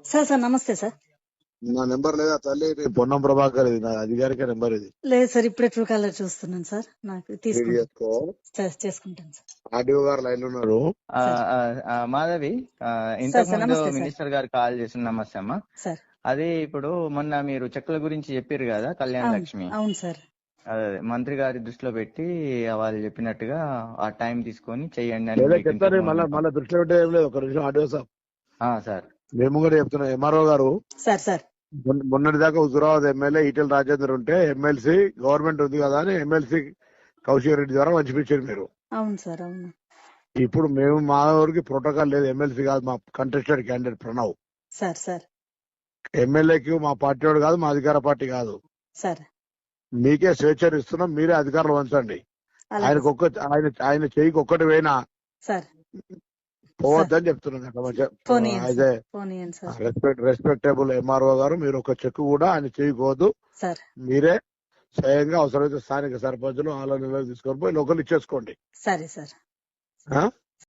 Sir నమస్తే sir. నా number లేదా తల్లి? పొన్నం ప్రభాకర్, ఇది నా అధికారిక నెంబర్. ఇది లేదు సార్, ఇప్పుడే ట్రూ కాలర్ చూస్తున్నాను సార్. నాకు చేసుకుంటాను సార్. ఆర్డీఓ గారు లైన్ ఉన్నారు. మాధవి, ఇంతకు ముందు మినిస్టర్ గారు కాల్ చేసిన. నమస్తే అమ్మా. సార్, అది ఇప్పుడు మొన్న మీరు చెక్కుల గురించి చెప్పారు కదా, కళ్యాణ లక్ష్మి. అవును సార్. అదే మంత్రి గారి దృష్టిలో పెట్టి వాళ్ళు చెప్పినట్టుగా ఆ టైం తీసుకొని చెయ్యండి అని మళ్ళీ దృష్టిలో పెట్టే ఏం లేదు. ఒక నిమిషం ఆర్డీఓ సార్. మేము కూడా చెప్తున్నాం. ఎంఆర్ఓ గారు సార్ మొన్నటి దాకా హుజురాబాద్ ఎమ్మెల్యే ఈటెల రాజేందర్ ఉంటే ఎమ్మెల్సీ గవర్నమెంట్ ఉంది కదా అని ఎమ్మెల్సీ కౌశిక్ రెడ్డి ద్వారా పంచిపించారు మీరు. అవును సార్, అవును. ఇప్పుడు మేము మా ఊరికి ప్రోటోకాల్ లేదు. ఎమ్మెల్సీ కాదు, మా కంటెస్టెడ్ క్యాండిడేట్ ప్రణవ్ సార్. ఎమ్మెల్యేకి మా పార్టీ వాడు కాదు, మా అధికార పార్టీ కాదు సార్. మీకే స్వేచ్ఛ ఇస్తున్నాం, మీరే అధికారులు వంచండి. ఆయన చెయ్యికి ఒక్కటి పోయినా పోవద్దని చెప్తున్నాను. రెస్పెక్టబుల్ ఎంఆర్ఓ గారు, మీరు ఒక చెక్ కూడా ఆయన చేయకూడదు. మీరే స్వయంగా అవసరమైతే స్థానిక సర్పంచులు ఆలోచనలు తీసుకొని పోయి లోకల్ ఇచ్చేసుకోండి. సరే సార్.